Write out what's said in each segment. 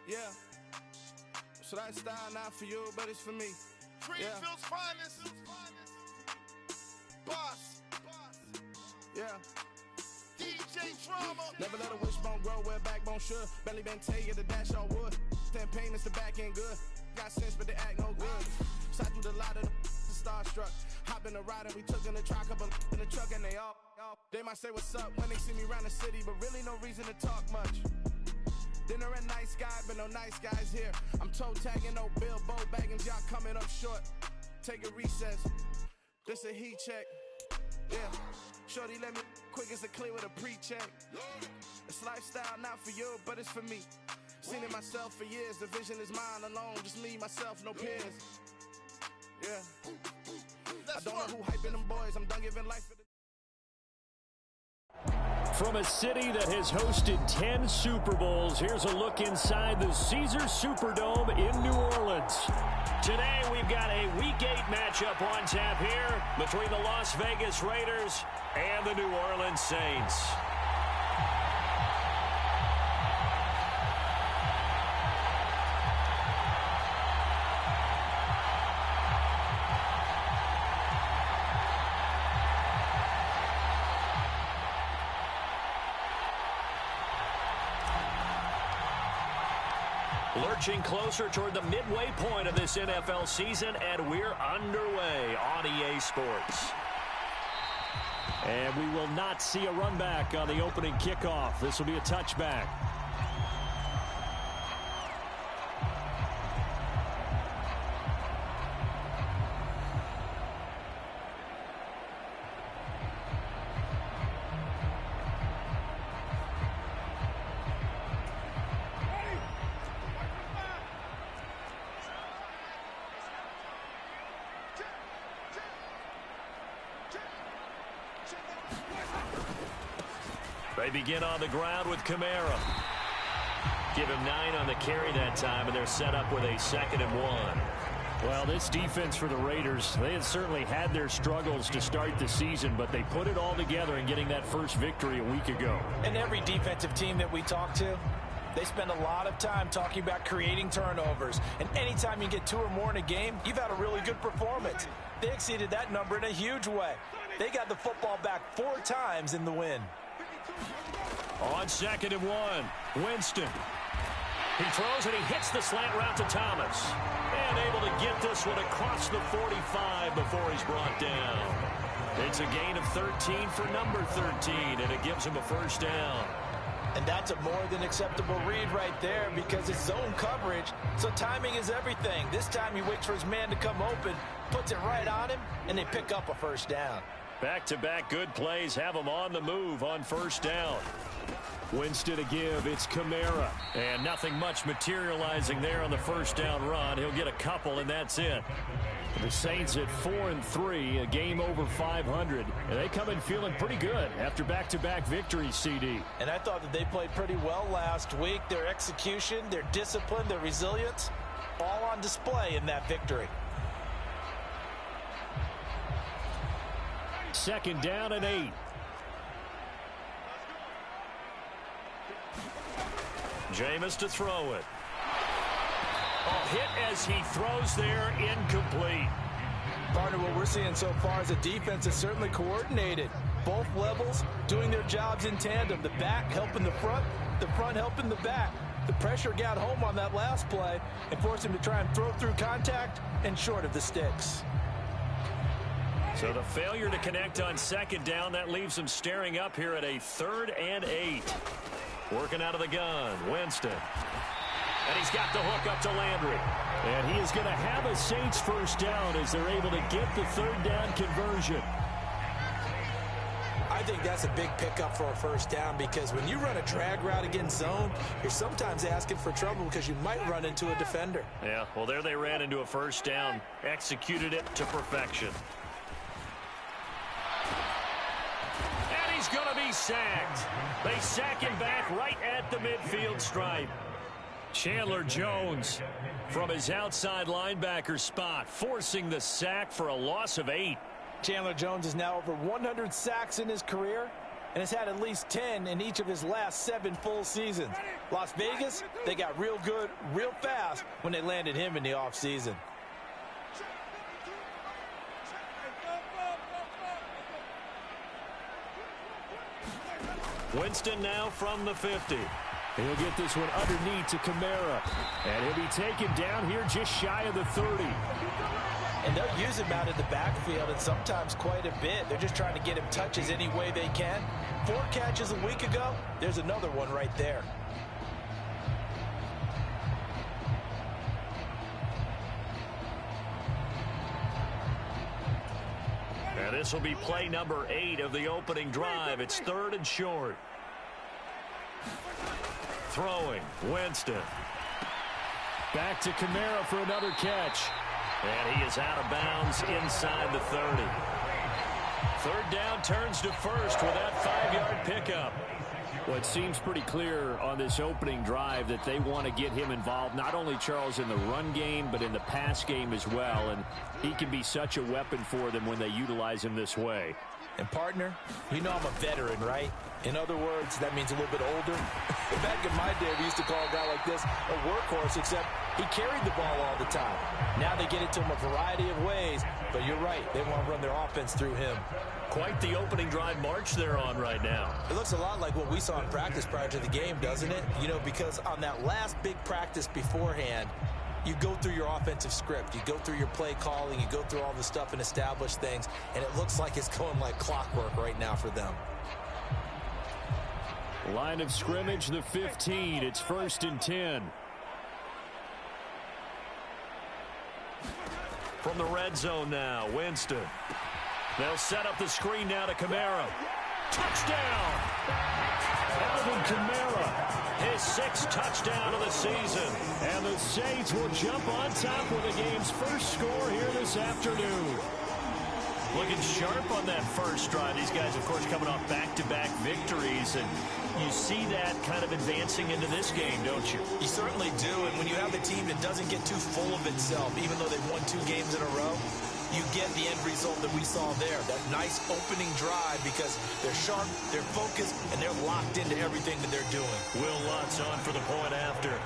Yeah. So that style not for you, but it's for me. Greenfield's finest. Boss. Yeah. DJ Drama. Never let a wishbone grow where backbone should. Belly been take the dash all wood. 10 payments, the back end good. Got sense, but they act no good. Side through the lot of the starstruck. Hop in the ride and we took in the truck, couple in the truck and they all. They might say what's up when they see me around the city, but really no reason to talk much. Dinner and nice guy, but no nice guys here. I'm toe tagging, no Bilbo baggins, y'all coming up short. Take a recess. This a heat check. Yeah. Shorty let me quick as a clear with a pre-check. It's lifestyle not for you, but it's for me. Seen it myself for years. The vision is mine alone. Just me, myself, no peers. Yeah. I don't know who hyping them boys. I'm done giving life for the... From a city that has hosted 10 Super Bowls, here's a look inside the Caesars Superdome in New Orleans. Today we've got a Week 8 matchup on tap here between the Las Vegas Raiders and the New Orleans Saints. Lurching closer toward the midway point of this NFL season, and we're underway on EA Sports. And we will not see a run back on the opening kickoff. This will be a touchback. They begin on the ground with Kamara. Give him 9 on the carry that time, and they're set up with a 2nd and 1. Well, this defense for the Raiders, they had certainly had their struggles to start the season, but they put it all together in getting that first victory a week ago. And every defensive team that we talk to, they spend a lot of time talking about creating turnovers. And anytime you get 2 or more in a game, you've had a really good performance. They exceeded that number in a huge way. They got the football back 4 times in the win. On 2nd and 1, Winston. He throws and he hits the slant route to Thomas. And able to get this one across the 45 before he's brought down. It's a gain of 13 for number 13, and it gives him a first down. And that's a more than acceptable read right there because it's zone coverage, so timing is everything. This time he waits for his man to come open, puts it right on him, and they pick up a first down. Back-to-back good plays have him on the move on first down. Winston to give, it's Kamara. And nothing much materializing there on the first down run. He'll get a couple, and that's it. The Saints at 4-3, a game over 500. And they come in feeling pretty good after back-to-back victories, CD. And I thought that they played pretty well last week. Their execution, their discipline, their resilience, all on display in that victory. 2nd down and 8. Jameis to throw it. A hit as he throws there, incomplete. Partner, what we're seeing so far as a defense is certainly coordinated. Both levels doing their jobs in tandem. The back helping the front helping the back. The pressure got home on that last play and forced him to try and throw through contact and short of the sticks. So the failure to connect on 2nd down, that leaves him staring up here at a 3rd and 8. Working out of the gun, Winston. And he's got the hook up to Landry. And he is going to have a Saints first down as they're able to get the 3rd down conversion. I think that's a big pickup for a first down because when you run a drag route against zone, you're sometimes asking for trouble because you might run into a defender. Yeah, well, there they ran into a first down. Executed it to perfection. He's going to be sacked. They sack him back right at the midfield stripe. Chandler Jones from his outside linebacker spot, forcing the sack for a loss of 8. Chandler Jones is now over 100 sacks in his career. and has had at least 10 in each of his last 7 full seasons. Las Vegas, they got real good, real fast when they landed him in the offseason. Winston now from the 50. He'll get this one underneath to Kamara. And he'll be taken down here just shy of the 30. And they'll use him out in the backfield, and sometimes quite a bit. They're just trying to get him touches any way they can. 4 catches a week ago. There's another one right there. And this will be play number 8 of the opening drive. It's 3rd and short. Throwing, Winston. Back to Kamara for another catch. And he is out of bounds inside the 30. 3rd down, turns to first with that 5-yard pickup. Well, it seems pretty clear on this opening drive that they want to get him involved, not only, Charles, in the run game, but in the pass game as well. And he can be such a weapon for them when they utilize him this way. And, partner, you know I'm a veteran, right? In other words, that means a little bit older. Back in my day, we used to call a guy like this a workhorse, except he carried the ball all the time. Now they get it to him a variety of ways, but you're right. They want to run their offense through him. Quite the opening drive march they're on right now. It looks a lot like what we saw in practice prior to the game, doesn't it? You know, because on that last big practice beforehand, you go through your offensive script. You go through your play calling. You go through all the stuff and establish things, and it looks like it's going like clockwork right now for them. Line of scrimmage, the 15. It's 1st and 10. From the red zone now, Winston. They'll set up the screen now to Kamara. Touchdown! Alvin Kamara, his 6th touchdown of the season. And the Saints will jump on top with the game's first score here this afternoon. Looking sharp on that first drive. These guys, of course, coming off back-to-back victories, and you see that kind of advancing into this game, don't you? You certainly do, and when you have a team that doesn't get too full of itself, even though they've won 2 games in a row, you get the end result that we saw there, that nice opening drive, because they're sharp, they're focused, and they're locked into everything that they're doing. Will Lutz on for the point after.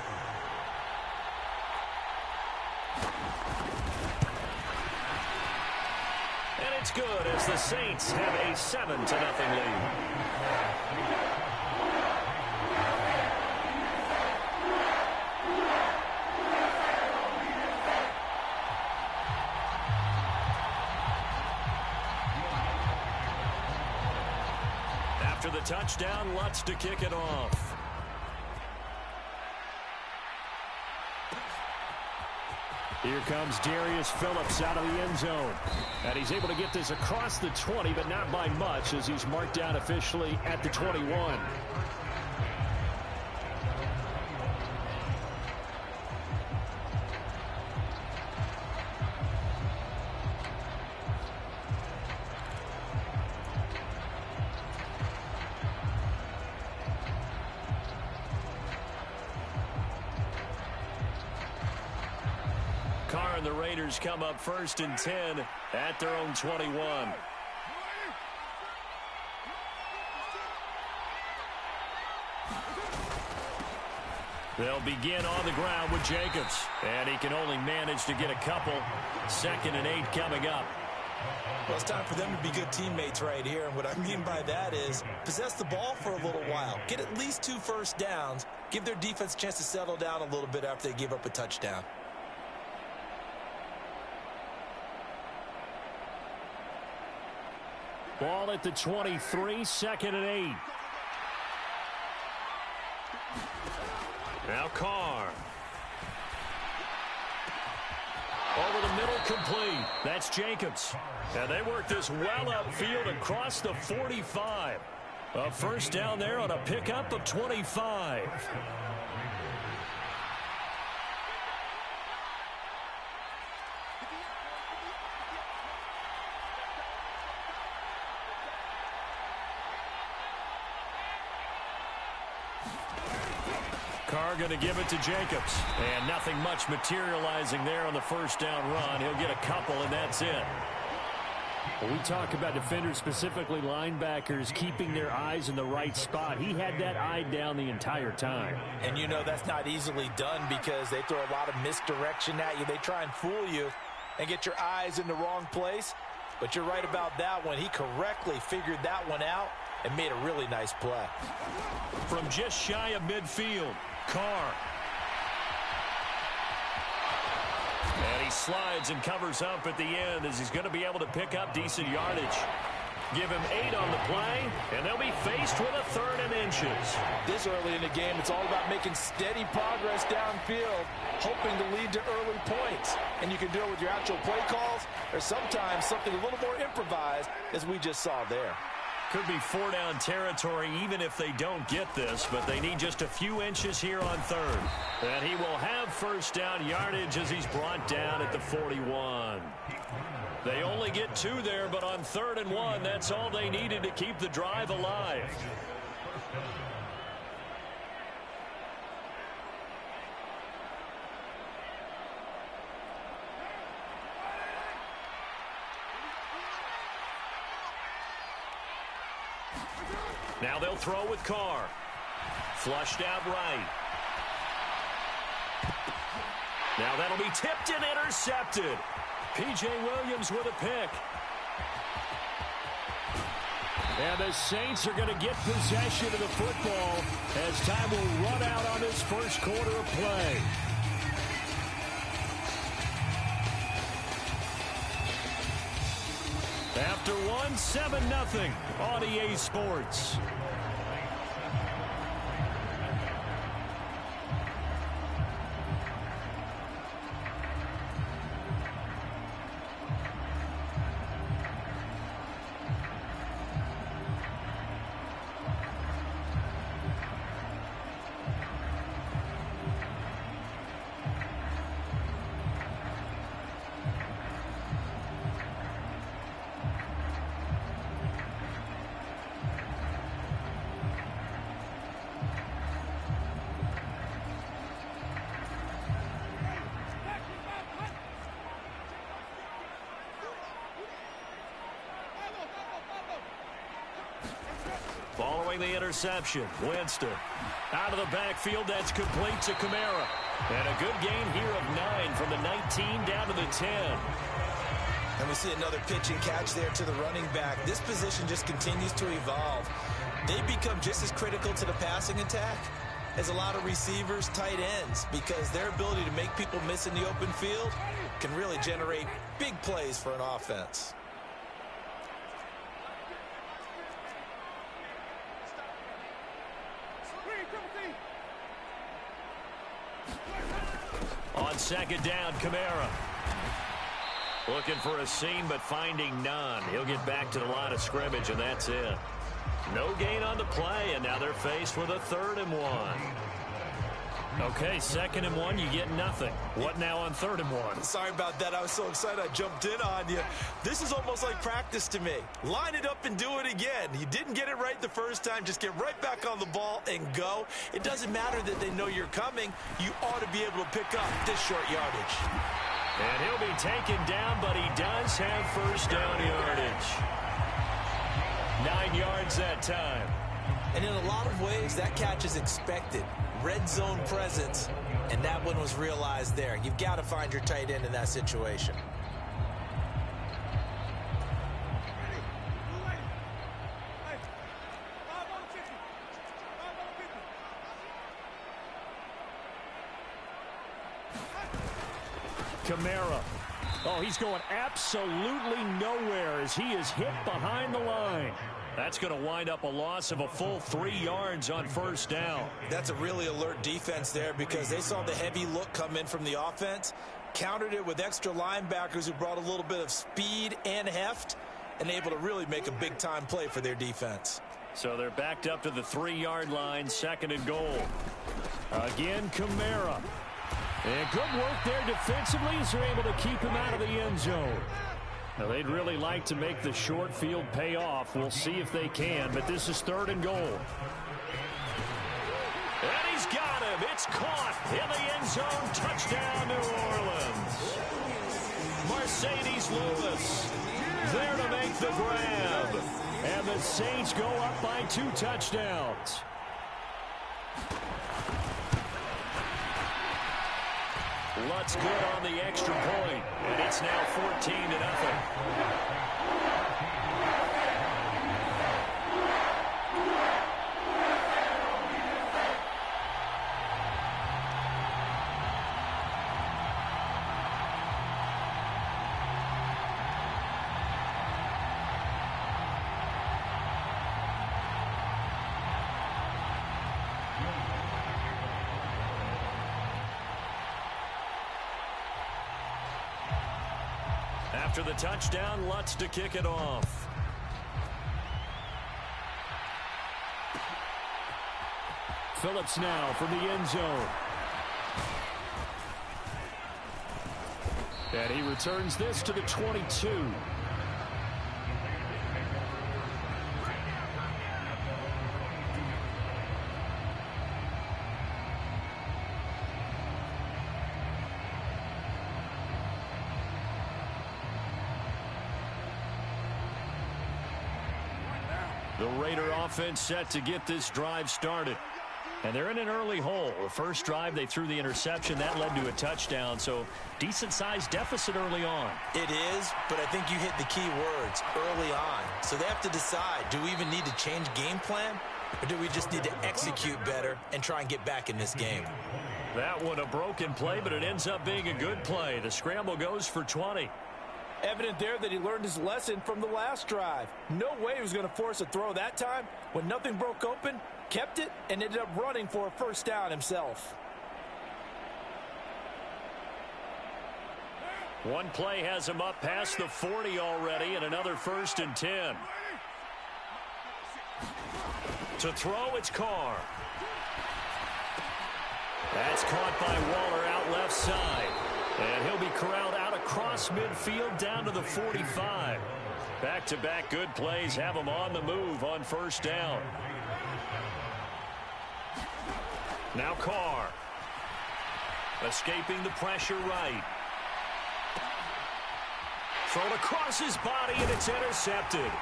And it's good as the Saints have a 7-0 lead. After the touchdown, Lutz to kick it off. Here comes Darius Phillips out of the end zone. And he's able to get this across the 20, but not by much, as he's marked down officially at the 21. Carr and the Raiders come up 1st and 10 at their own 21. They'll begin on the ground with Jacobs, and he can only manage to get a couple. 2nd and 8 coming up. Well, it's time for them to be good teammates right here, and what I mean by that is possess the ball for a little while, get at least 2 first downs, give their defense a chance to settle down a little bit after they give up a touchdown. Ball at the 23, 2nd and 8. Now Carr. Over the middle, complete. That's Jacobs. And they work this well upfield across the 45. A first down there on a pickup of 25. Carr going to give it to Jacobs. And nothing much materializing there on the first down run. He'll get a couple, and that's it. When we talk about defenders, specifically linebackers, keeping their eyes in the right spot, he had that eye down the entire time. And you know that's not easily done because they throw a lot of misdirection at you. They try and fool you and get your eyes in the wrong place. But you're right about that one. He correctly figured that one out and made a really nice play. From just shy of midfield, Carr. And he slides and covers up at the end as he's going to be able to pick up decent yardage. Give him 8 on the play, and they'll be faced with a 3rd and inches. This early in the game, it's all about making steady progress downfield, hoping to lead to early points. And you can do it with your actual play calls or sometimes something a little more improvised, as we just saw there. Could be 4-down territory even if they don't get this, but they need just a few inches here on 3rd. And he will have 1st down yardage as he's brought down at the 41. They only get 2 there, but on 3rd and 1, that's all they needed to keep the drive alive. Now they'll throw with Carr. Flushed out right. Now that'll be tipped and intercepted. P.J. Williams with a pick. And the Saints are going to get possession of the football as time will run out on this first quarter of play. After 1, 7-0 on EA Sports. Following the interception, Winston. Out of the backfield, that's complete to Kamara. And a good gain here of 9 from the 19 down to the 10. And we see another pitch and catch there to the running back. This position just continues to evolve. They become just as critical to the passing attack as a lot of receivers, tight ends, because their ability to make people miss in the open field can really generate big plays for an offense. On 2nd down, Kamara. Looking for a seam, but finding none. He'll get back to the line of scrimmage, and that's it. No gain on the play, and now they're faced with a 3rd and 1. Okay, 2nd and 1, you get nothing. What now on 3rd and 1? Sorry about that. I was so excited I jumped in on you. This is almost like practice to me. Line it up and do it again. You didn't get it right the first time. Just get right back on the ball and go. It doesn't matter that they know you're coming. You ought to be able to pick up this short yardage. And he'll be taken down, but he does have 1st down yardage. 9 yards that time. And in a lot of ways, that catch is expected. Red zone presence, and that one was realized there. You've got to find your tight end in that situation. Kamara. Oh, he's going absolutely nowhere as he is hit behind the line. That's going to wind up a loss of a full 3 yards on 1st down. That's a really alert defense there because they saw the heavy look come in from the offense, countered it with extra linebackers who brought a little bit of speed and heft, and able to really make a big-time play for their defense. So they're backed up to the 3-yard line, 2nd and goal. Again, Kamara. And good work there defensively as they're able to keep him out of the end zone. Now, they'd really like to make the short field pay off. We'll see if they can, but this is 3rd and goal. And he's got him. It's caught in the end zone. Touchdown, New Orleans. Mercedes Lewis. There to make the grab. And the Saints go up by 2 touchdowns. Lutz good on the extra point, and it's now 14-0. After the touchdown, Lutz to kick it off. Phillips now from the end zone. And he returns this to the 22. The Raider offense set to get this drive started. And they're in an early hole. The first drive, they threw the interception. That led to a touchdown. So decent-sized deficit early on. It is, but I think you hit the key words, early on. So they have to decide, do we even need to change game plan? Or do we just need to execute better and try and get back in this game? That one a broken play, but it ends up being a good play. The scramble goes for 20. Evident there that he learned his lesson from the last drive. No way he was going to force a throw that time. When nothing broke open, kept it, and ended up running for a first down himself. One play has him up past the 40 already, and another 1st and 10. To throw, it's Carr. That's caught by Waller out left side. And he'll be corralled out across midfield down to the 45. Back-to-back good plays have him on the move on first down. Now Carr. Escaping the pressure right. Thrown across his body, and it's intercepted.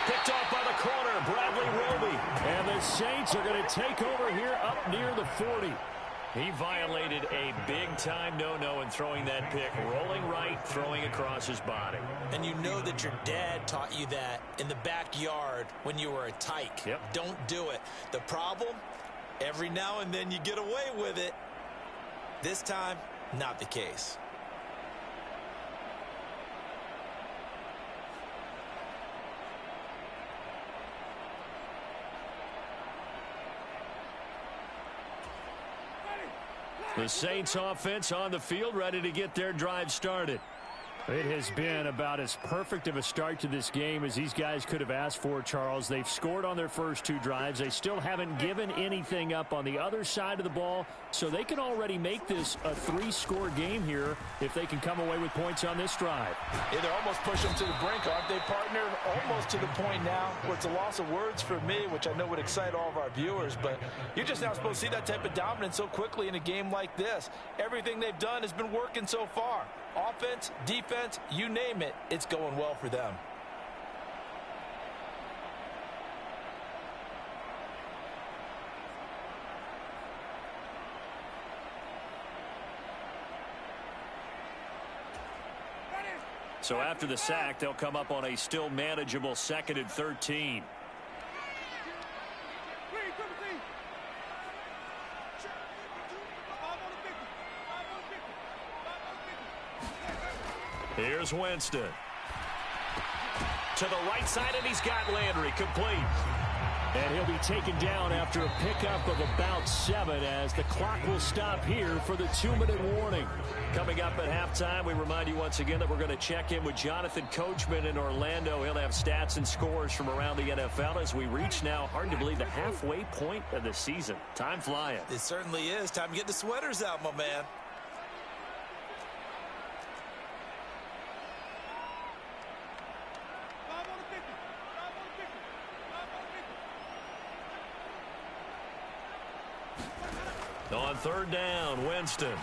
Picked off by the corner, Bradley Roby. And the Saints are going to take over here up near the 40. He violated a big-time no-no in throwing that pick. Rolling right, throwing across his body. And you know that your dad taught you that in the backyard when you were a tyke. Yep. Don't do it. The problem, every now and then you get away with it. This time, not the case. The Saints offense on the field, ready to get their drive started. It has been about as perfect of a start to this game as these guys could have asked for, Charles. They've scored on their first 2 drives. They still haven't given anything up on the other side of the ball, so they can already make this a 3-score game here if they can come away with points on this drive. Yeah, they're almost pushing them to the brink, aren't they, partner? Almost to the point now where it's a loss of words for me, which I know would excite all of our viewers, but you're just not supposed to see that type of dominance so quickly in a game like this. Everything they've done has been working so far. Offense, defense, you name it, it's going well for them. So after the sack, they'll come up on a still manageable 2nd and 13. Here's Winston. To the right side, and he's got Landry complete. And he'll be taken down after a pickup of about 7 as the clock will stop here for the 2-minute warning. Coming up at halftime, we remind you once again that we're going to check in with Jonathan Coachman in Orlando. He'll have stats and scores from around the NFL as we reach now, hard to believe, the halfway point of the season. Time flying. It certainly is. Time to get the sweaters out, my man. On 3rd down, Winston.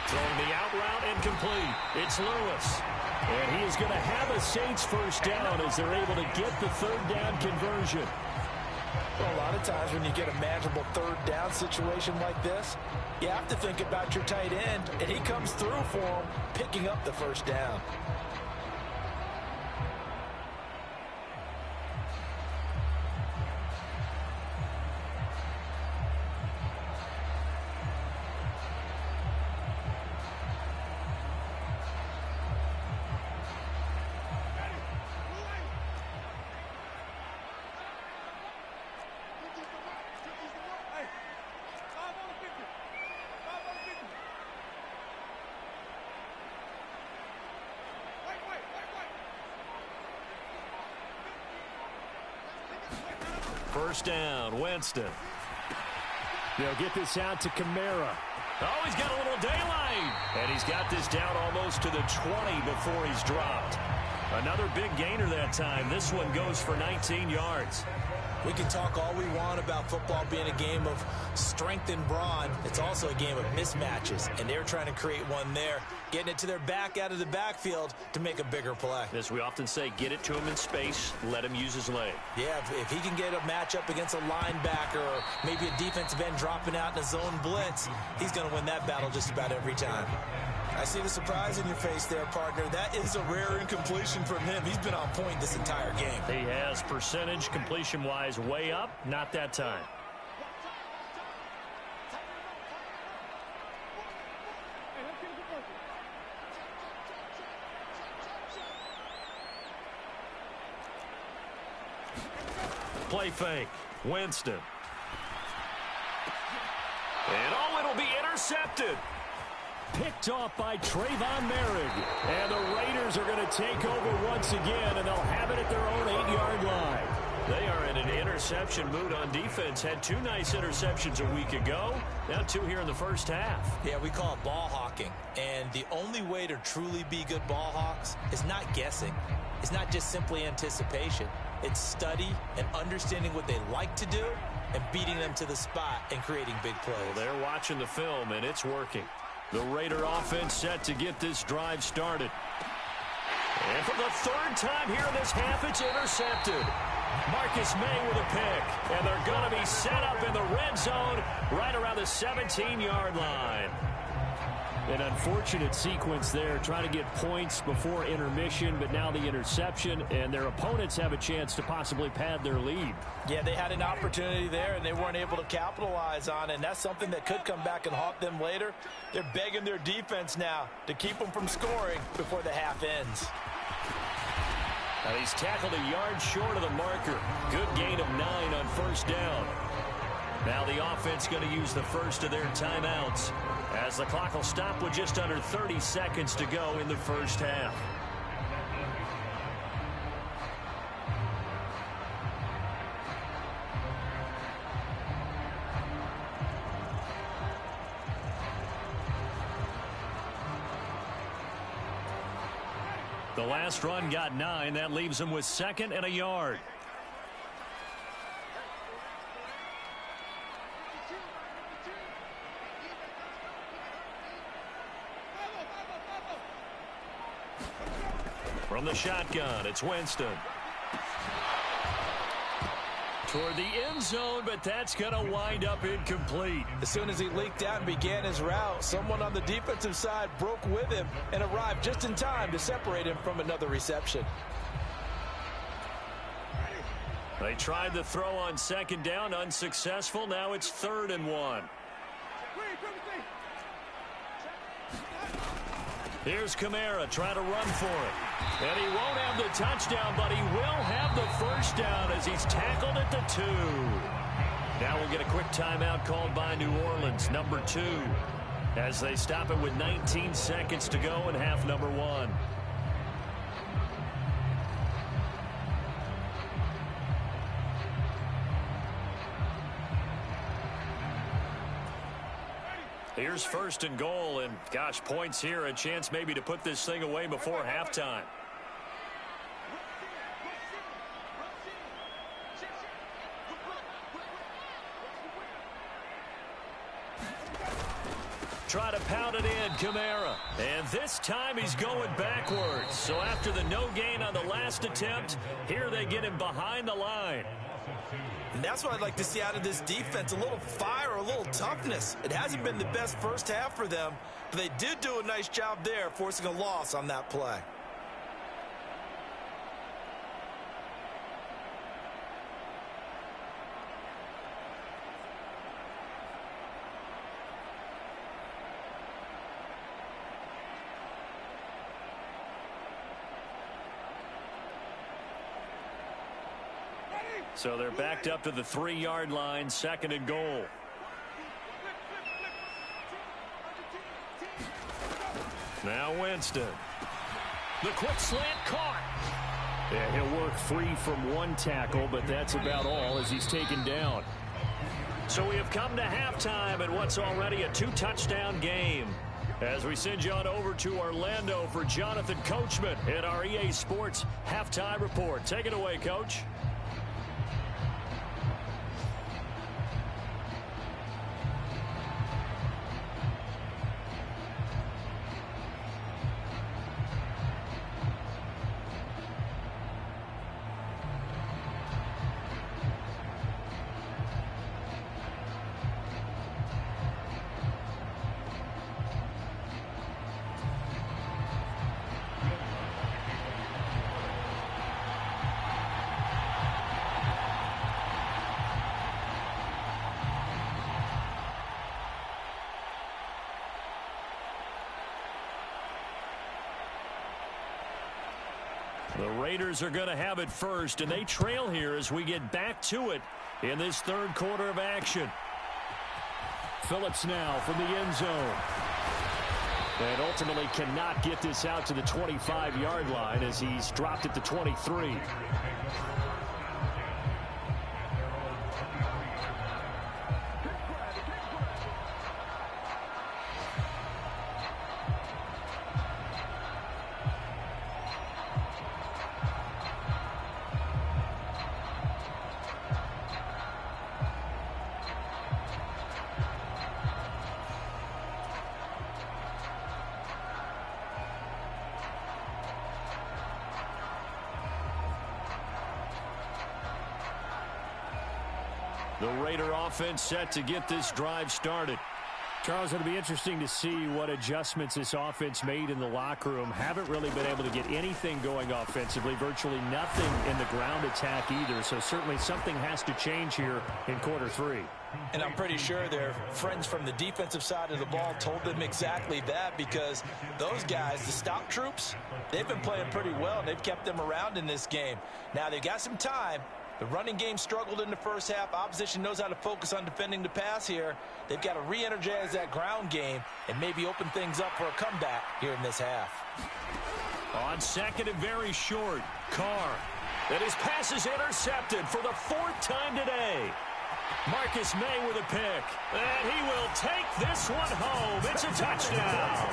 Throwing the out route and complete. It's Lewis. And he is going to have a Saints first down as they're able to get the third down conversion. Well, a lot of times when you get a manageable third down situation like this, you have to think about your tight end, and he comes through for him, picking up the first down. First down, Winston. They'll get this out to Kamara. Oh, he's got a little daylight. And he's got this down almost to the 20 before he's dropped. Another big gainer that time. This one goes for 19 yards. We can talk all we want about football being a game of strength and brawn. It's also a game of mismatches, and they're trying to create one there, getting it to their back out of the backfield to make a bigger play. As we often say, get it to him in space, let him use his leg. Yeah, if he can get a matchup against a linebacker or maybe a defensive end dropping out in a zone blitz, he's going to win that battle just about every time. I see the surprise in your face there, partner. That is a rare incompletion from him. He's been on point this entire game. He has percentage completion-wise way up. Not that time. Play fake. Winston. And it'll be intercepted. Picked off by Trayvon Merrick. And the Raiders are going to take over once again, and they'll have it at their own 8-yard line. They are in an interception mood on defense. Had 2 nice interceptions a week ago. Now 2 here in the first half. Yeah, we call it ball hawking. And the only way to truly be good ball hawks is not guessing. It's not just simply anticipation. It's study and understanding what they like to do and beating them to the spot and creating big plays. Well, they're watching the film, and it's working. The Raider offense set to get this drive started. And for the 3rd time here in this half, it's intercepted. Marcus May with a pick. And they're going to be set up in the red zone right around the 17-yard line. An unfortunate sequence there, trying to get points before intermission, but now the interception, and their opponents have a chance to possibly pad their lead. Yeah, they had an opportunity there, and they weren't able to capitalize on it, and that's something that could come back and haunt them later. They're begging their defense now to keep them from scoring before the half ends. And he's tackled a yard short of the marker. Good gain of 9 on first down. Now the offense going to use the first of their timeouts, as the clock will stop with just under 30 seconds to go in the first half. The last run got 9. That leaves them with 2nd and a yard. From the shotgun, it's Winston. Toward the end zone, but that's going to wind up incomplete. As soon as he leaked out and began his route, someone on the defensive side broke with him and arrived just in time to separate him from another reception. They tried the throw on 2nd down, unsuccessful. Now it's 3rd and 1. Here's Kamara trying to run for it. And he won't have the touchdown, but he will have the first down as he's tackled at the 2. Now we'll get a quick timeout called by New Orleans, number 2, as they stop it with 19 seconds to go in half number 1. Here's 1st and goal, and gosh, points here, a chance maybe to put this thing away before halftime. try to pound it in, Kamara. And this time he's going backwards. So after the no gain on the last attempt, here they get him behind the line. And that's what I'd like to see out of this defense, a little fire, a little toughness. It hasn't been the best first half for them, but they did do a nice job there, forcing a loss on that play. So they're backed up to the 3-yard line, 2nd and goal. Now Winston. The quick slant caught. Yeah, he'll work free from one tackle, but that's about all as he's taken down. So we have come to halftime in what's already a 2-touchdown game. As we send you on over to Orlando for Jonathan Coachman in our EA Sports Halftime Report. Take it away, Coach. The Raiders are going to have it first, and they trail here as we get back to it in this third quarter of action. Phillips now from the end zone. And ultimately cannot get this out to the 25-yard line as he's dropped at the 23. The Raider offense set to get this drive started. Charles, it'll be interesting to see what adjustments this offense made in the locker room. Haven't really been able to get anything going offensively, virtually nothing in the ground attack either. So certainly something has to change here in quarter 3. And I'm pretty sure their friends from the defensive side of the ball told them exactly that, because those guys, the stop troops, they've been playing pretty well, and they've kept them around in this game. Now they've got some time. The running game struggled in the first half. Opposition knows how to focus on defending the pass here. They've got to re-energize that ground game and maybe open things up for a comeback here in this half. On second and very short, Carr. And his pass is intercepted for the 4th time today. Marcus May with a pick. And he will take this one home. It's a touchdown.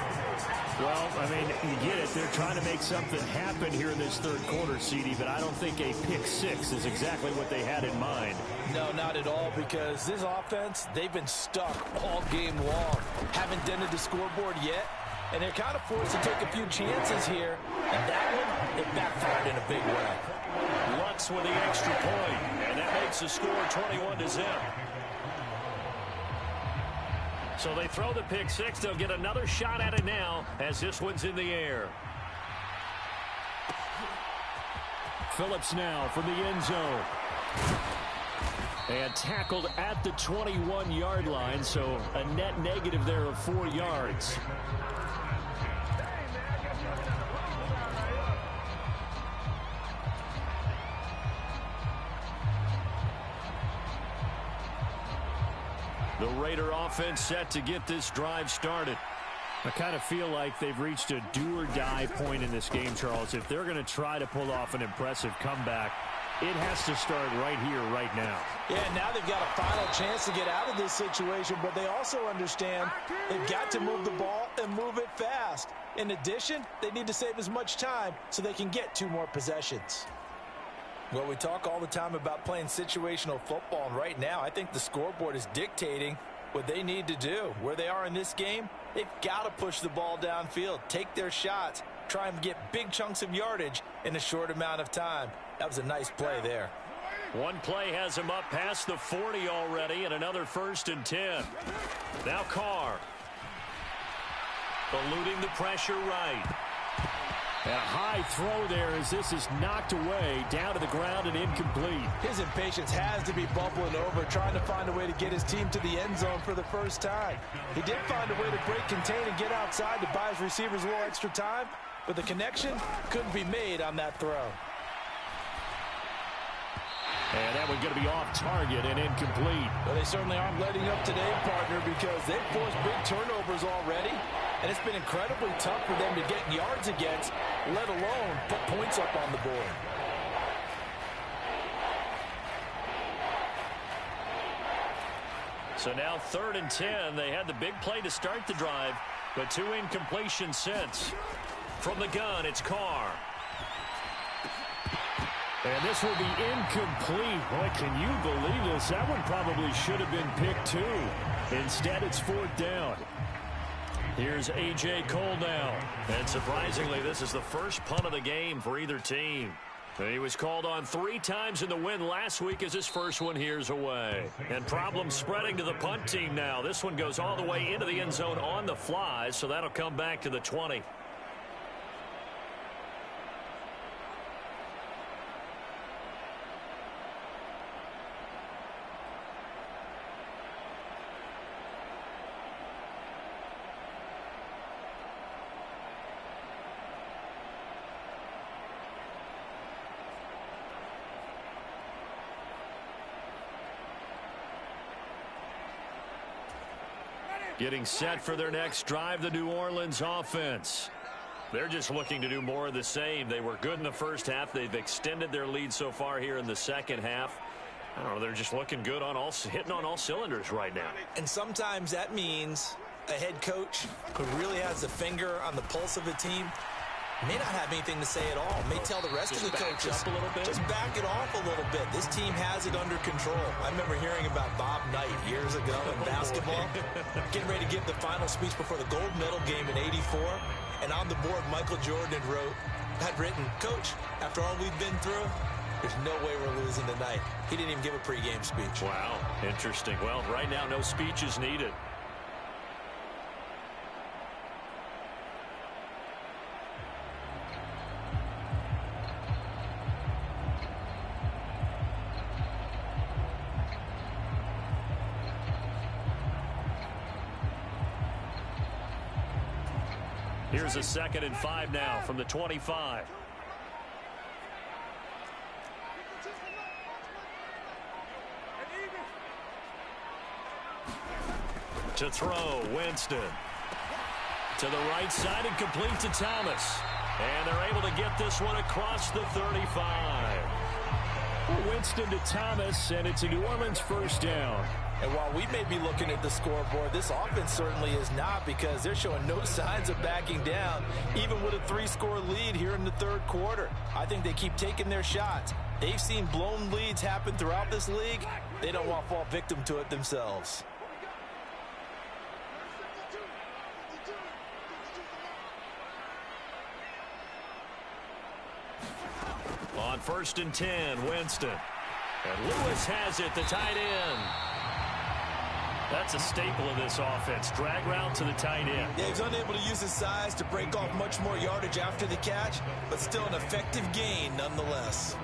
Well, I mean, you get it. They're trying to make something happen here in this third quarter, CD, but I don't think a pick 6 is exactly what they had in mind. No, not at all, because this offense, they've been stuck all game long. Haven't dented the scoreboard yet, and they're kind of forced to take a few chances here. And that one, it backfired in a big way. Lutz with the extra point, and that makes the score 21-0. So they throw the pick 6. They'll get another shot at it now as this one's in the air. Phillips now from the end zone. And tackled at the 21-yard line, so a net negative there of 4 yards. The Raider offense set to get this drive started. I kind of feel like they've reached a do-or-die point in this game, Charles. If they're going to try to pull off an impressive comeback, it has to start right here, right now. Yeah, now they've got a final chance to get out of this situation, but they also understand they've got to move the ball and move it fast. In addition, they need to save as much time so they can get 2 more possessions. Well, we talk all the time about playing situational football, and right now I think the scoreboard is dictating what they need to do. Where they are in this game, they've got to push the ball downfield, take their shots, try and get big chunks of yardage in a short amount of time. That was a nice play there. One play has him up past the 40 already, and another 1st and 10. Now Carr. Eluding the pressure right. And a high throw there as this is knocked away, down to the ground and incomplete. His impatience has to be bubbling over, trying to find a way to get his team to the end zone for the first time. He did find a way to break, contain, and get outside to buy his receivers a little extra time, but the connection couldn't be made on that throw. And that one going to be off target and incomplete. Well, they certainly aren't letting up today, partner, because they've forced big turnovers already, and it's been incredibly tough for them to get yards against, let alone put points up on the board. So now 3rd and 10. They had the big play to start the drive, but 2 incompletions since. From the gun, it's Carr. And this will be incomplete. Boy, can you believe this? That one probably should have been picked too. Instead, it's 4th down. Here's A.J. Cole now. And surprisingly, this is the first punt of the game for either team. He was called on 3 times in the win last week as his first one here's away. And problems spreading to the punt team now. This one goes all the way into the end zone on the fly, so that'll come back to the 20. Getting set for their next drive, the New Orleans offense. They're just looking to do more of the same. They were good in the first half. They've extended their lead so far here in the second half. I don't know, they're just looking good on hitting on all cylinders right now. And sometimes that means a head coach who really has a finger on the pulse of a team may not have anything to say at all. May tell the rest of the coaches, up a little bit. just back it off a little bit. This team has it under control. I remember hearing about Bob Knight years ago in basketball, getting ready to give the final speech before the gold medal game in '84. And on the board, Michael Jordan had written, "Coach, after all we've been through, there's no way we're losing tonight." He didn't even give a pregame speech. Wow, interesting. Well, right now, no speech is needed. Here's a 2nd and 5 now from the 25. To throw, Winston. To the right side and complete to Thomas. And they're able to get this one across the 35. Winston to Thomas, and it's a New Orleans 1st down. And while we may be looking at the scoreboard, this offense certainly is not, because they're showing no signs of backing down, even with a 3-score lead here in the 3rd quarter. I think they keep taking their shots. They've seen blown leads happen throughout this league. They don't want to fall victim to it themselves. On 1st and 10, Winston. And Lewis has it, the tight end. That's a staple of this offense. Drag route to the tight end. Yeah, he's unable to use his size to break off much more yardage after the catch, but still an effective gain nonetheless.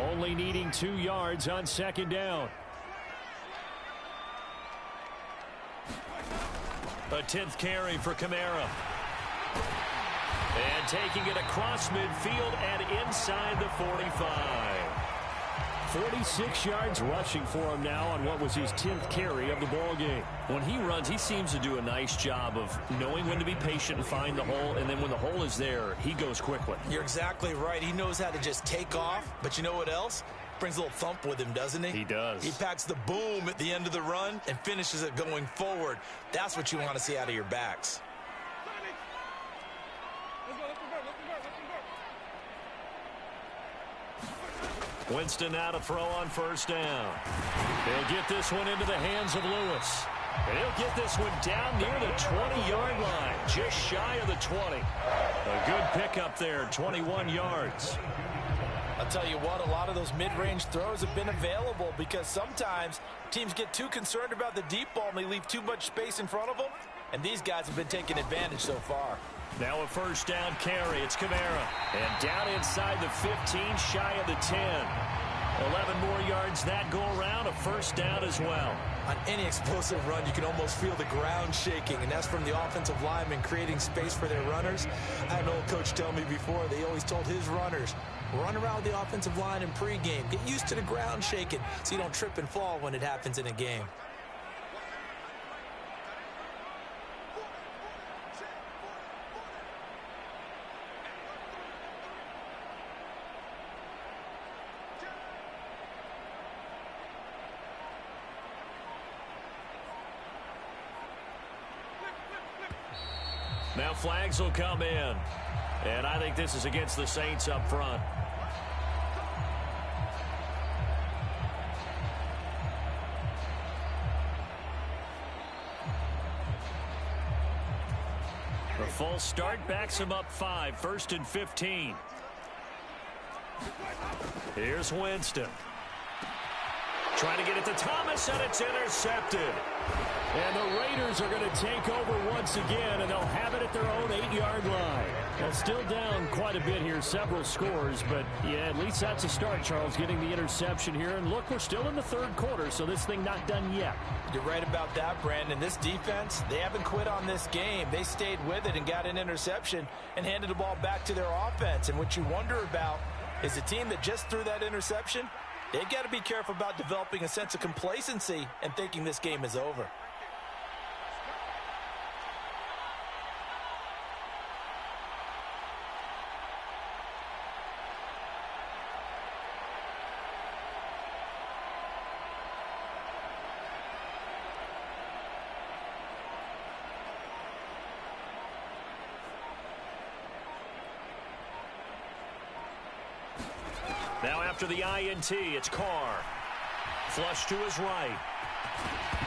Only needing 2 yards on 2nd down. A 10th carry for Kamara. And taking it across midfield and inside the 45. 46 yards rushing for him now on what was his 10th carry of the ball game. When he runs, he seems to do a nice job of knowing when to be patient and find the hole, and then when the hole is there, he goes quickly. You're exactly right. He knows how to just take off, but you know what else? Brings a little thump with him, doesn't he? He does. He packs the boom at the end of the run and finishes it going forward. That's what you want to see out of your backs. Winston now to throw on first down. He'll get this one into the hands of Lewis. And he'll get this one down near the 20-yard line, just shy of the 20. A good pickup there, 21 yards. I'll tell you what, a lot of those mid-range throws have been available because sometimes teams get too concerned about the deep ball and they leave too much space in front of them, and these guys have been taking advantage so far. Now a first down carry. It's Kamara. And down inside the 15, shy of the 10. 11 more yards that go around, a first down as well. On any explosive run, you can almost feel the ground shaking, and that's from the offensive linemen creating space for their runners. I had an old coach tell me before, they always told his runners, run around the offensive line in pregame. Get used to the ground shaking so you don't trip and fall when it happens in a game. Now flags will come in. And I think this is against the Saints up front. The full start backs him up 5, 1st and 15. Here's Winston. Trying to get it to Thomas, and it's intercepted. And the Raiders are going to take over once again, and they'll have it at their own 8-yard line. Well, still down quite a bit here, several scores, but yeah, at least that's a start, Charles, getting the interception here. And look, we're still in the third quarter, so this thing not done yet. You're right about that, Brandon. This defense, they haven't quit on this game. They stayed with it and got an interception and handed the ball back to their offense. And what you wonder about is a team that just threw that interception, they've got to be careful about developing a sense of complacency and thinking this game is over. Now after the INT, it's Carr. Flush to his right.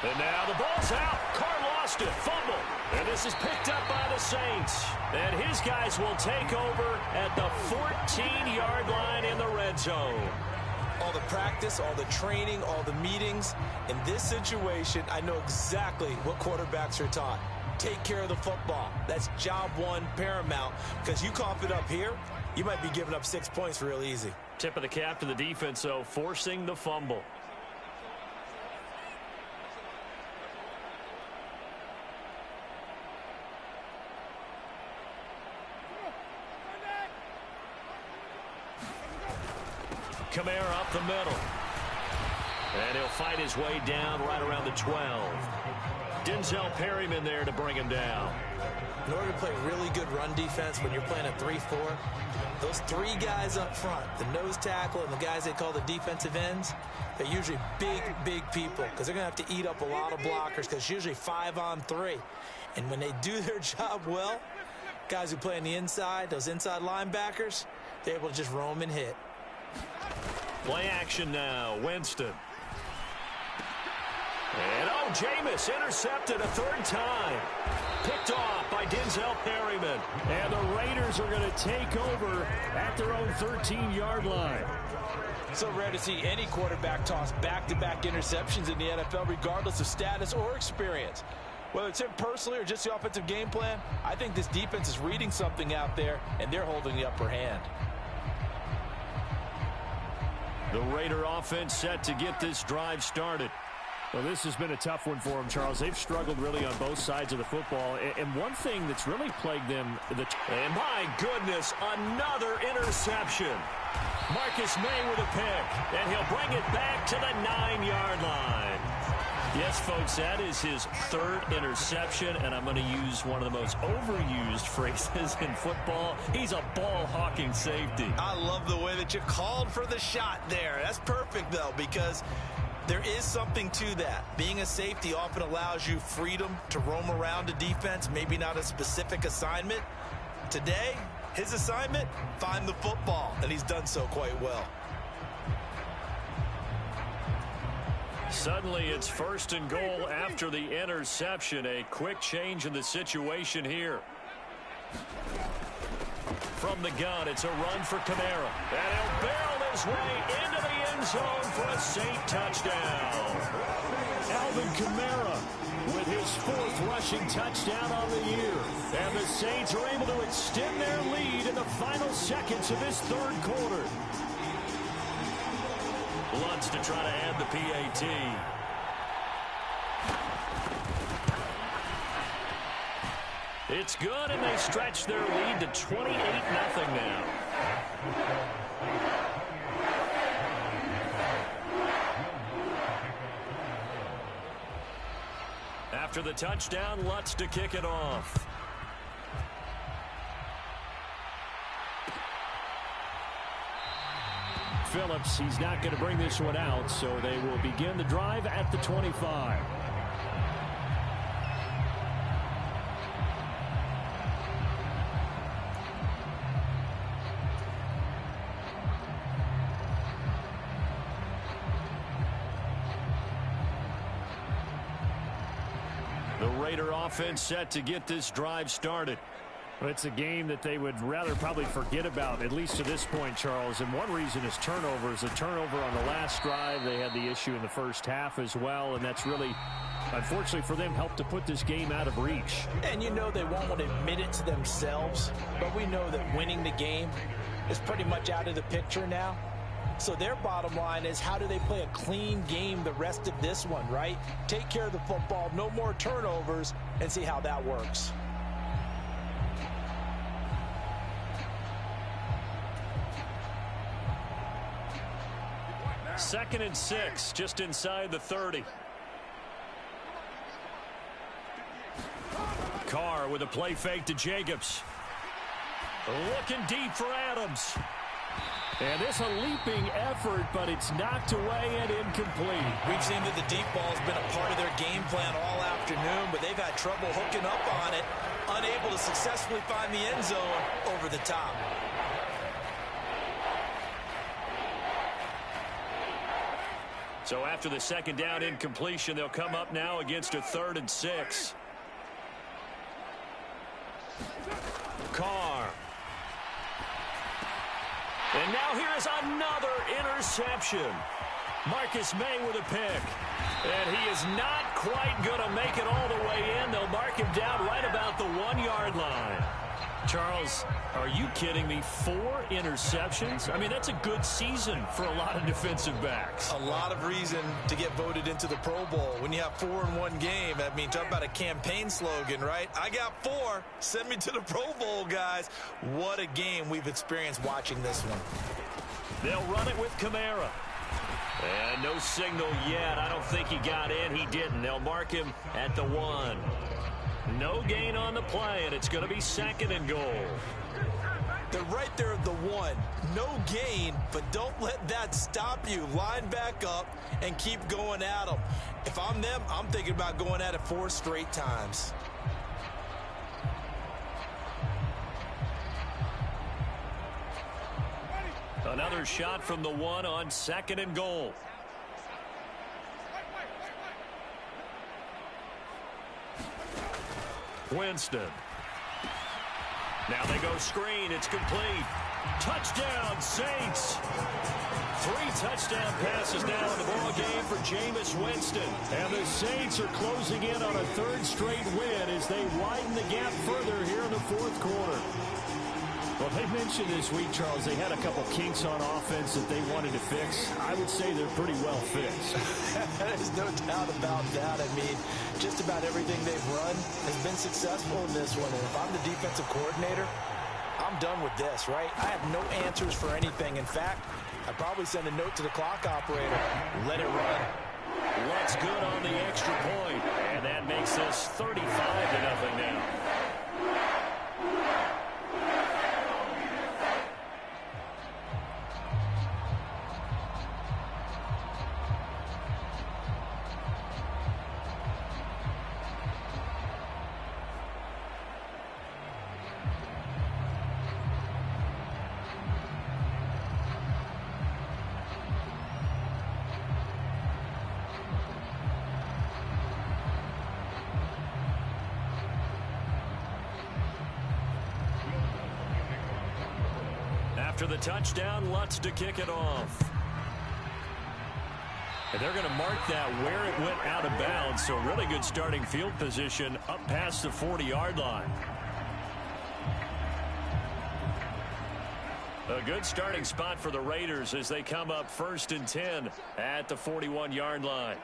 And now the ball's out. Carr lost it. Fumble. And this is picked up by the Saints. And his guys will take over at the 14-yard line in the red zone. All the practice, all the training, all the meetings. In this situation, I know exactly what quarterbacks are taught. Take care of the football. That's job one, paramount. Because you cough it up here, you might be giving up 6 points real easy. Tip of the cap to the defense, though, forcing the fumble. Kamara up the middle. And he'll fight his way down right around the 12. Denzel Perryman there to bring him down. In order to play really good run defense when you're playing a 3-4, those three guys up front, the nose tackle and the guys they call the defensive ends, they're usually big, big people because they're going to have to eat up a lot of blockers because it's usually 5-on-3. And when they do their job well, guys who play on the inside, those inside linebackers, they're able to just roam and hit. Play action now, Winston. And Jameis intercepted a third time. Picked off by Denzel Perryman. And the Raiders are going to take over at their own 13-yard line. So rare to see any quarterback toss back-to-back interceptions in the NFL, regardless of status or experience. Whether it's him personally or just the offensive game plan, I think this defense is reading something out there, and they're holding the upper hand. The Raider offense set to get this drive started. Well, this has been a tough one for them, Charles. They've struggled really on both sides of the football. And one thing that's really plagued them... And my goodness, another interception. Marcus May with a pick. And he'll bring it back to the 9-yard line. Yes, folks, that is his third interception, and I'm going to use one of the most overused phrases in football. He's a ball-hawking safety. I love the way that you called for the shot there. That's perfect, though, because there is something to that. Being a safety often allows you freedom to roam around a defense, maybe not a specific assignment. Today, his assignment, find the football, and he's done so quite well. Suddenly, it's 1st and goal after the interception. A quick change in the situation here. From the gun, it's a run for Kamara. And he'll barrel his way into the end zone for a Saint touchdown. Alvin Kamara with his 4th rushing touchdown on the year. And the Saints are able to extend their lead in the final seconds of this 3rd quarter. Lutz to try to add the PAT. It's good, and they stretch their lead to 28-0 now. After the touchdown, Lutz to kick it off. Phillips, he's not going to bring this one out, so they will begin the drive at the 25. The Raider offense set to get this drive started. Well, it's a game that they would rather probably forget about, at least to this point, Charles. And one reason is turnovers. A turnover on the last drive. They had the issue in the first half as well, and that's really, unfortunately for them, helped to put this game out of reach. And you know they won't want to admit it to themselves, but we know that winning the game is pretty much out of the picture now. So their bottom line is, how do they play a clean game the rest of this one, right? Take care of the football, no more turnovers, and see how that works. Second and 6, just inside the 30. Carr with a play fake to Jacobs. Looking deep for Adams. And this a leaping effort, but it's knocked away and incomplete. We've seen that the deep ball has been a part of their game plan all afternoon, but they've had trouble hooking up on it, unable to successfully find the end zone over the top. So after the second down incompletion, they'll come up now against a 3rd and 6. Carr. And now here is another interception. Marcus May with a pick. And he is not quite going to make it all the way in. They'll mark him down right about the 1-yard line. Charles, are you kidding me? 4 interceptions? I mean, that's a good season for a lot of defensive backs. A lot of reason to get voted into the Pro Bowl. When you have 4 in one game, I mean, talk about a campaign slogan, right? I got 4. Send me to the Pro Bowl, guys. What a game we've experienced watching this one. They'll run it with Kamara. And no signal yet. I don't think he got in. He didn't. They'll mark him at the 1. No gain on the play, and it's going to be 2nd and goal. They're right there at the 1. No gain, but don't let that stop you. Line back up and keep going at them. If I'm them, I'm thinking about going at it 4 straight times. Another shot from the 1 on 2nd and goal. Winston. Now they go screen. It's complete. Touchdown, Saints. 3 touchdown passes now in the ball game for Jameis Winston. And the Saints are closing in on a 3rd straight win as they widen the gap further here in the 4th quarter. Well, they mentioned this week, Charles, they had a couple kinks on offense that they wanted to fix. I would say they're pretty well fixed. There's no doubt about that. I mean, just about everything they've run has been successful in this one. And if I'm the defensive coordinator, I'm done with this, right? I have no answers for anything. In fact, I'd probably send a note to the clock operator. Let it run. Lutt's good on the extra point, and that makes this 35-0 now. After the touchdown, Lutz to kick it off. And they're going to mark that where it went out of bounds, so really good starting field position up past the 40-yard line. A good starting spot for the Raiders as they come up 1st and 10 at the 41-yard line.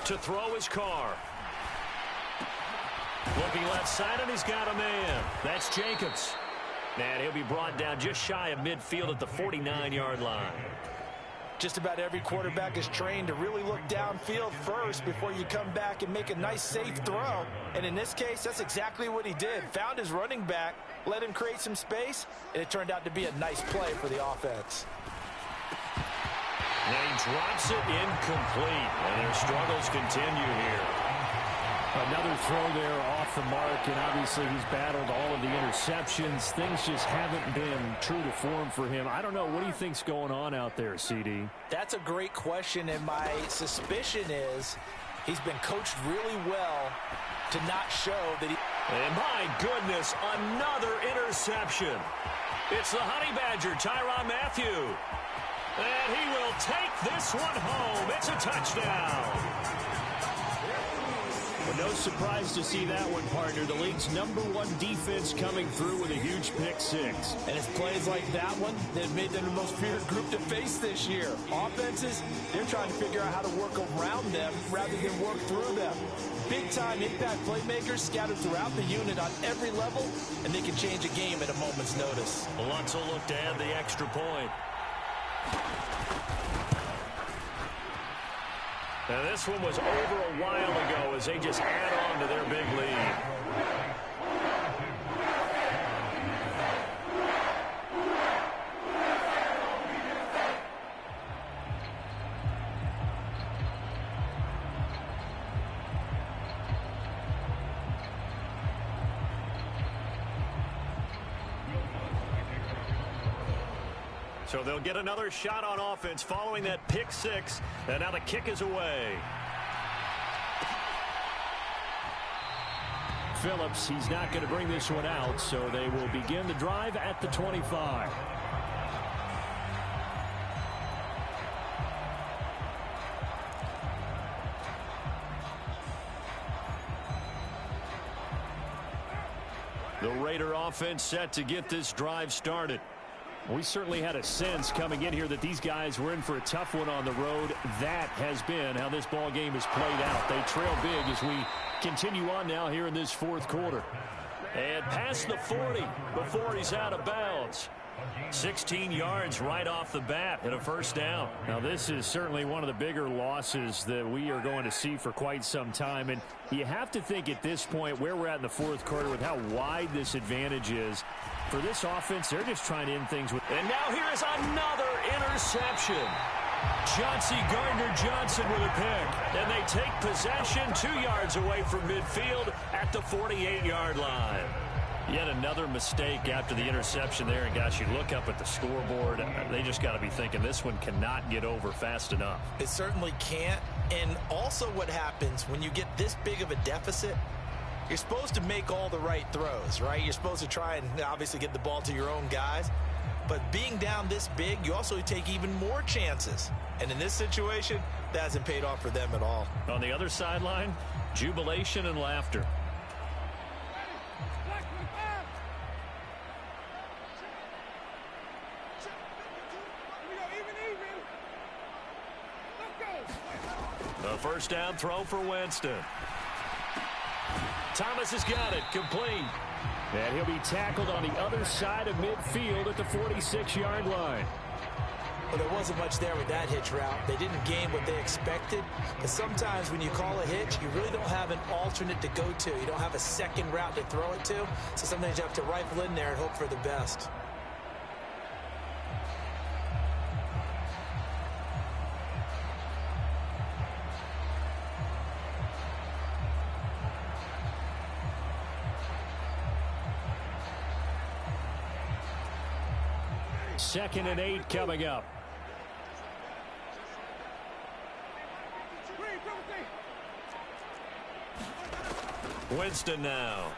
To throw his car. Looking left side, and he's got a man. That's Jacobs. And he'll be brought down just shy of midfield at the 49-yard line. Just about every quarterback is trained to really look downfield first before you come back and make a nice, safe throw. And in this case, that's exactly what he did. Found his running back, let him create some space, and it turned out to be a nice play for the offense. And he drops it incomplete, and their struggles continue here. Another throw there off the mark, and obviously he's battled all of the interceptions. Things just haven't been true to form for him. I don't know. What do you think's going on out there, CD? That's a great question, and my suspicion is he's been coached really well to not show that he... And my goodness, another interception. It's the Honey Badger, Tyrann Mathieu. And he will take this one home. It's a touchdown. Well, no surprise to see that one, partner. The league's #1 defense coming through with a huge pick six. And it's plays like that one that have made them the most feared group to face this year. Offenses, they're trying to figure out how to work around them rather than work through them. Big-time impact playmakers scattered throughout the unit on every level, and they can change a game at a moment's notice. Lutz will look to add the extra point. Now this one was over a while ago as they just add on to their big lead. So they'll get another shot on offense following that pick six. And now the kick is away. Phillips, he's not going to bring this one out, so they will begin the drive at the 25. The Raider offense set to get this drive started. We certainly had a sense coming in here that these guys were in for a tough one on the road. That has been how this ball game has played out. They trail big as we continue on now here in this fourth quarter. And past the 40 before he's out of bounds. 16 yards right off the bat and a first down. Now this is certainly one of the bigger losses that we are going to see for quite some time. And you have to think at this point where we're at in the fourth quarter with how wide this advantage is. For this offense, they're just trying to end things with... And now here is another interception. Chauncey Gardner-Johnson with a pick. And they take possession 2 yards away from midfield at the 48-yard line. Yet another mistake after the interception there. And, gosh, you look up at the scoreboard, they just got to be thinking this one cannot get over fast enough. It certainly can't. And also what happens when you get this big of a deficit, you're supposed to make all the right throws, right? You're supposed to try and obviously get the ball to your own guys. But being down this big, you also take even more chances. And in this situation, that hasn't paid off for them at all. On the other sideline, jubilation and laughter. The first down throw for Winston. Thomas has got it, complete. And he'll be tackled on the other side of midfield at the 46-yard line. Well, there wasn't much there with that hitch route. They didn't gain what they expected. But sometimes when you call a hitch, you really don't have an alternate to go to. You don't have a second route to throw it to. So sometimes you have to rifle in there and hope for the best. Second and 8 coming up. Winston now.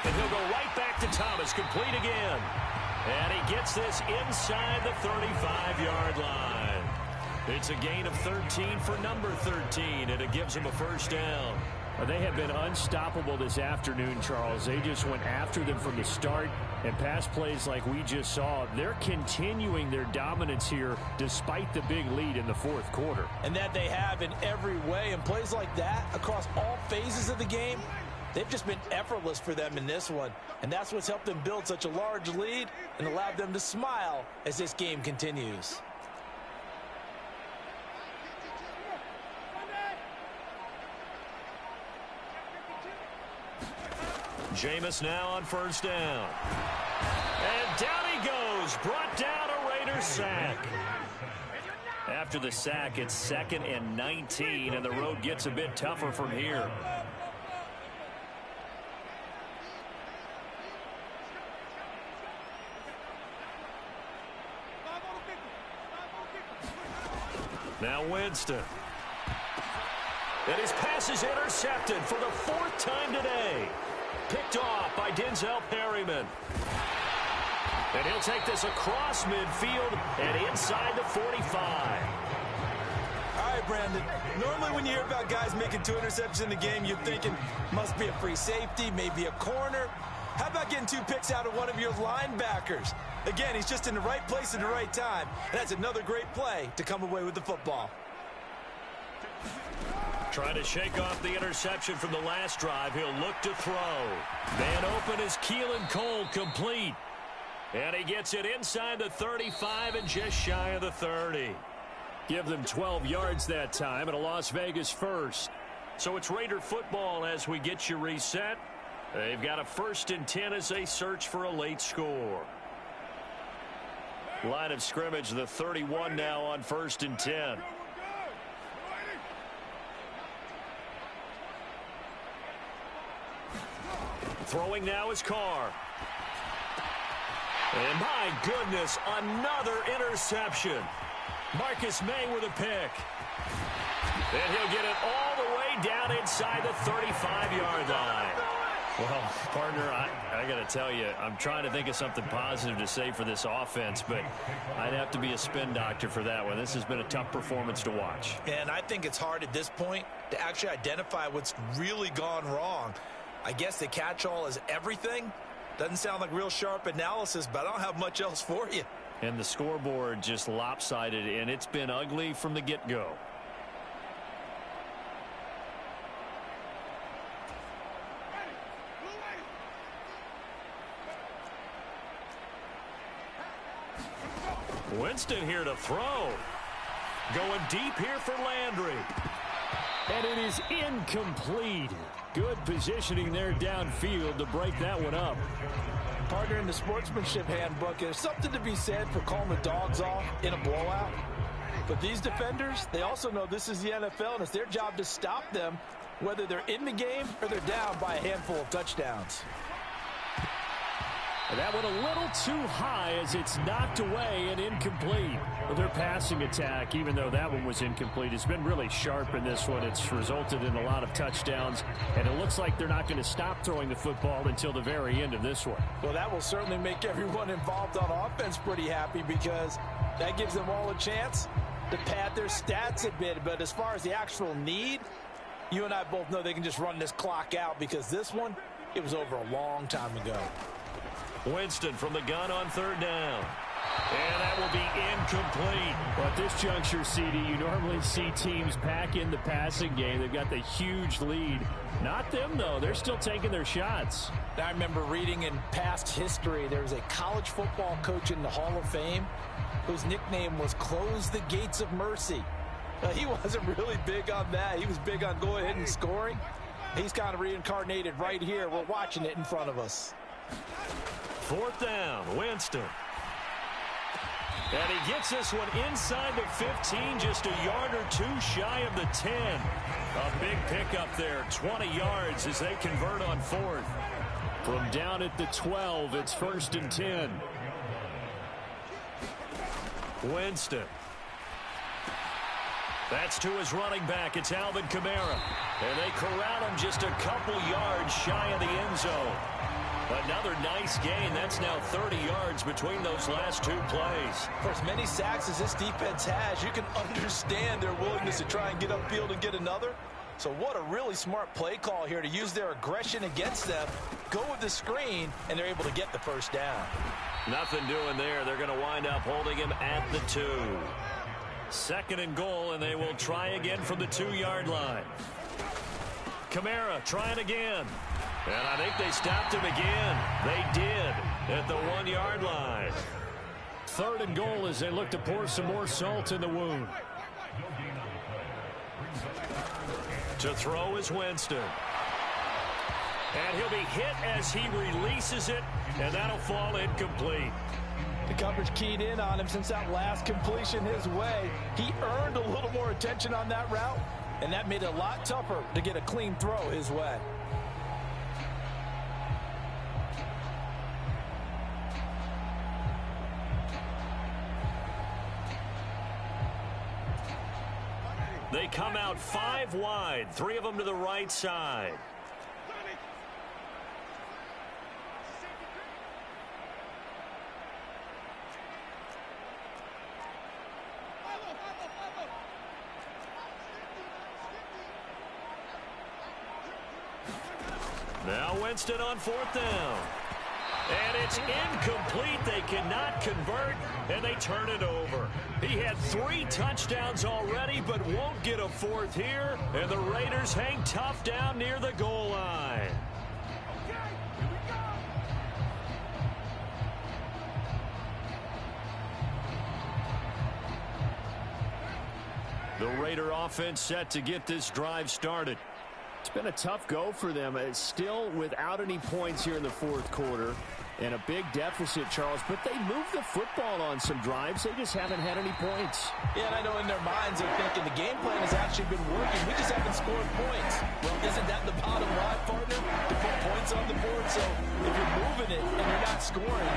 And he'll go right back to Thomas. Complete again. And he gets this inside the 35-yard line. It's a gain of 13 for number 13, and it gives him a first down. They have been unstoppable this afternoon, Charles. They just went after them from the start, and pass plays like we just saw, they're continuing their dominance here despite the big lead in the fourth quarter. And that they have in every way, and plays like that across all phases of the game, they've just been effortless for them in this one. And that's what's helped them build such a large lead and allowed them to smile as this game continues. Jameis now on first down. And down he goes. Brought down a Raiders sack. After the sack, it's 2nd and 19, and the road gets a bit tougher from here. Now Winston. And his pass is intercepted for the 4th time today. Picked off by Denzel Perryman. And he'll take this across midfield and inside the 45. All right, Brandon. Normally when you hear about guys making 2 interceptions in the game, you're thinking must be a free safety, maybe a corner. How about getting 2 picks out of one of your linebackers? Again, he's just in the right place at the right time. And that's another great play to come away with the football. Trying to shake off the interception from the last drive. He'll look to throw. Man open is Keelan Cole, complete. And he gets it inside the 35 and just shy of the 30. Give them 12 yards that time and a Las Vegas first. So it's Raider football as we get you reset. They've got a 1st and 10 as they search for a late score. Line of scrimmage, the 31 now on 1st and 10. Throwing now is Carr. And my goodness, another interception. Marcus May with a pick. And he'll get it all the way down inside the 35-yard line. Well, partner, I got to tell you, I'm trying to think of something positive to say for this offense, but I'd have to be a spin doctor for that one. This has been a tough performance to watch. And I think it's hard at this point to actually identify what's really gone wrong. I guess the catch-all is everything. Doesn't sound like real sharp analysis, but I don't have much else for you. And the scoreboard just lopsided, and it's been ugly from the get-go. Winston here to throw. Going deep here for Landry. And it is incomplete. Good positioning there downfield to break that one up. Partner, in the sportsmanship handbook, there's something to be said for calling the dogs off in a blowout. But these defenders, they also know this is the NFL, and it's their job to stop them, whether they're in the game or they're down by a handful of touchdowns. That one a little too high as it's knocked away and incomplete. Well, their passing attack, even though that one was incomplete, has been really sharp in this one. It's resulted in a lot of touchdowns, and it looks like they're not going to stop throwing the football until the very end of this one. Well, that will certainly make everyone involved on offense pretty happy because that gives them all a chance to pad their stats a bit. But as far as the actual need, you and I both know they can just run this clock out because this one, it was over a long time ago. Winston from the gun on 3rd down. And that will be incomplete. Well, at this juncture, CD, you normally see teams back in the passing game. They've got the huge lead. Not them, though. They're still taking their shots. I remember reading in past history, there was a college football coach in the Hall of Fame whose nickname was Close the Gates of Mercy. He wasn't really big on that. He was big on going ahead and scoring. He's kind of reincarnated right here. We're watching it in front of us. 4th down, Winston. And he gets this one inside the 15, just a yard or two shy of the 10. A big pickup there, 20 yards as they convert on 4th. From down at the 12, it's 1st and 10. Winston. That's to his running back. It's Alvin Kamara. And they corral him just a couple yards shy of the end zone. Another nice gain. That's now 30 yards between those last two plays. For as many sacks as this defense has, you can understand their willingness to try and get upfield and get another. So what a really smart play call here to use their aggression against them, go with the screen, and they're able to get the first down. Nothing doing there. They're going to wind up holding him at the 2. 2nd and goal, and they will try again from the 2-yard line. Kamara trying again. And I think they stopped him again. They did at the 1-yard line. 3rd and goal as they look to pour some more salt in the wound. To throw is Winston. And he'll be hit as he releases it, and that'll fall incomplete. The coverage keyed in on him since that last completion his way. He earned a little more attention on that route, and that made it a lot tougher to get a clean throw his way. They come out 5 wide, 3 of them to the right side. Now Winston on 4th down. And it's incomplete. They cannot convert, and they turn it over. He had 3 touchdowns already, but won't get a 4th here. And the Raiders hang tough down near the goal line. The Raider offense set to get this drive started. It's been a tough go for them. It's still without any points here in the 4th quarter. And a big deficit, Charles. But they moved the football on some drives. They just haven't had any points. Yeah, and I know in their minds they're thinking the game plan has actually been working. We just haven't scored points. Well, isn't that the bottom line, partner? To put points on the board. So if you're moving it and you're not scoring,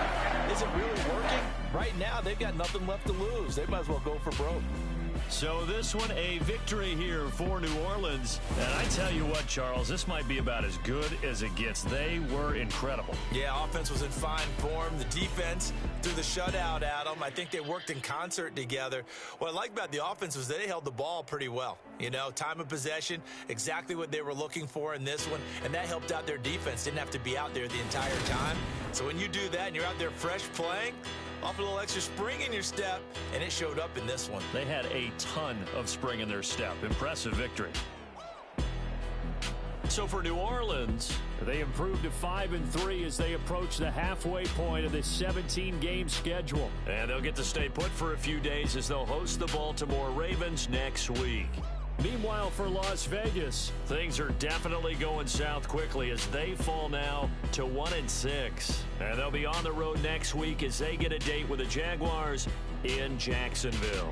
is it really working? Right now, they've got nothing left to lose. They might as well go for broke. So this one, a victory here for New Orleans. And I tell you what, Charles, this might be about as good as it gets. They were incredible. Yeah, offense was in fine form. The defense threw the shutout at them. I think they worked in concert together. What I like about the offense was they held the ball pretty well. You know, time of possession, exactly what they were looking for in this one. And that helped out their defense. Didn't have to be out there the entire time. So when you do that and you're out there fresh playing, off a little extra spring in your step, and it showed up in this one. They had a ton of spring in their step. Impressive victory. So for New Orleans, they improved to 5-3 as they approach the halfway point of this 17-game schedule. And they'll get to stay put for a few days as they'll host the Baltimore Ravens next week. Meanwhile, for Las Vegas, things are definitely going south quickly as they fall now to 1-6. And they'll be on the road next week as they get a date with the Jaguars in Jacksonville.